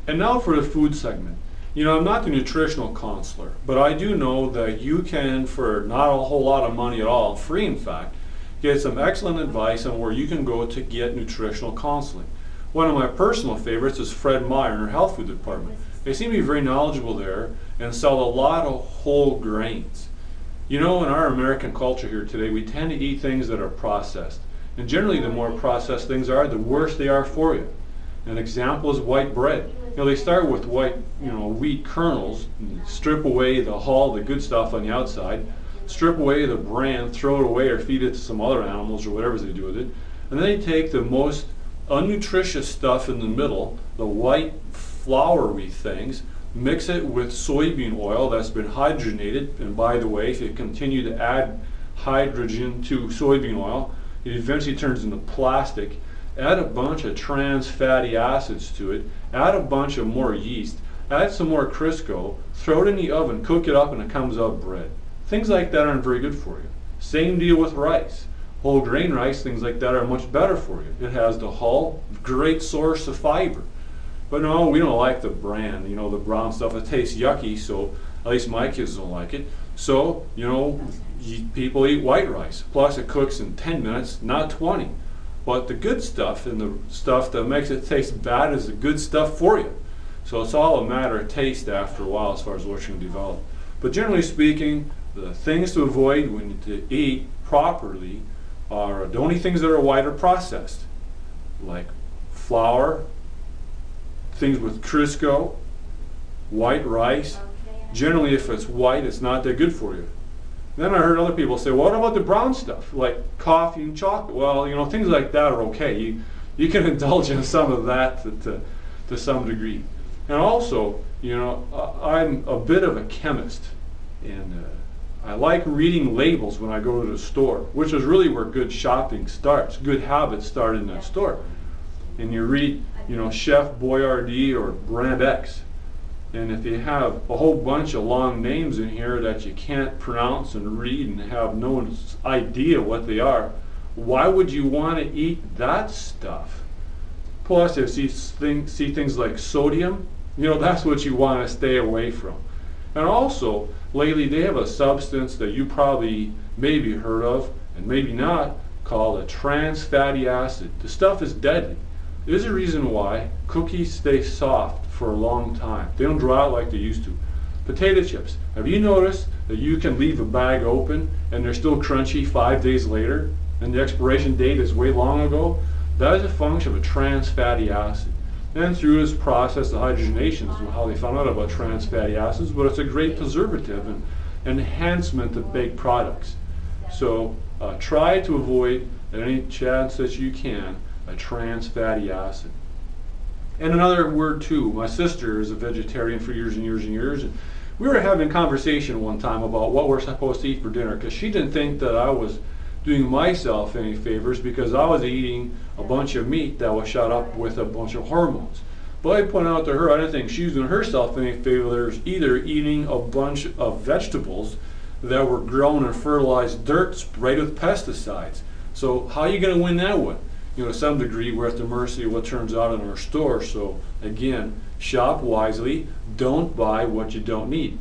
And now for the food segment. You know, I'm not the nutritional counselor, but I do know that you can, for not a whole lot of money at all, free in fact, get some excellent advice on where you can go to get nutritional counseling. One of my personal favorites is Fred Meyer in our health food department. They seem to be very knowledgeable there and sell a lot of whole grains. You know, in our American culture here today, we tend to eat things that are processed. And generally, the more processed things are, the worse they are for you. An example is white bread. You know, they start with white, wheat kernels, and strip away the hull, the good stuff on the outside, strip away the bran, throw it away or feed it to some other animals or whatever they do with it. And then they take the most unnutritious stuff in the middle, the white floury things, mix it with soybean oil that's been hydrogenated. And by the way, if you continue to add hydrogen to soybean oil, it eventually turns into plastic. Add a bunch of trans fatty acids to it, add a bunch of more yeast, add some more Crisco, throw it in the oven, cook it up, and it comes out bread. Things like that aren't very good for you. Same deal with rice. Whole grain rice, things like that are much better for you. It has the hull, great source of fiber. But no, we don't like the bran, the brown stuff. It tastes yucky, so at least my kids don't like it. So, people eat white rice. Plus it cooks in 10 minutes, not 20. But the good stuff and the stuff that makes it taste bad is the good stuff for you. So it's all a matter of taste after a while as far as what you can develop. But generally speaking, the things to avoid when to eat properly are the only things that are white or processed, like flour, things with Crisco, white rice. Generally, if it's white, it's not that good for you. Then I heard other people say, what about the brown stuff, like coffee and chocolate? Well, things like that are okay. You can indulge in some of that to some degree. And also, I'm a bit of a chemist, and I like reading labels when I go to the store, which is really where good shopping starts. Good habits start in that store. And you read, Chef Boyardee or Brand X. And if you have a whole bunch of long names in here that you can't pronounce and read and have no idea what they are, why would you want to eat that stuff? Plus, if you see things like sodium, that's what you want to stay away from. And also, lately they have a substance that you probably maybe heard of, and maybe not, called a trans fatty acid. The stuff is deadly. There's a reason why cookies stay soft for a long time. They don't dry out like they used to. Potato chips. Have you noticed that you can leave a bag open and they're still crunchy 5 days later and the expiration date is way long ago? That is a function of a trans fatty acid. Then through this process of hydrogenation is how they found out about trans fatty acids, but it's a great preservative and enhancement of baked products. So try to avoid, at any chance that you can, a trans fatty acid. And another word too, my sister is a vegetarian for years and years and years, and we were having a conversation one time about what we're supposed to eat for dinner, because she didn't think that I was doing myself any favors because I was eating a bunch of meat that was shot up with a bunch of hormones. But I pointed out to her I didn't think she was doing herself any favors either, eating a bunch of vegetables that were grown in fertilized dirt sprayed with pesticides. So how are you going to win that one? To some degree, we're at the mercy of what turns out in our store. So again, shop wisely. Don't buy what you don't need.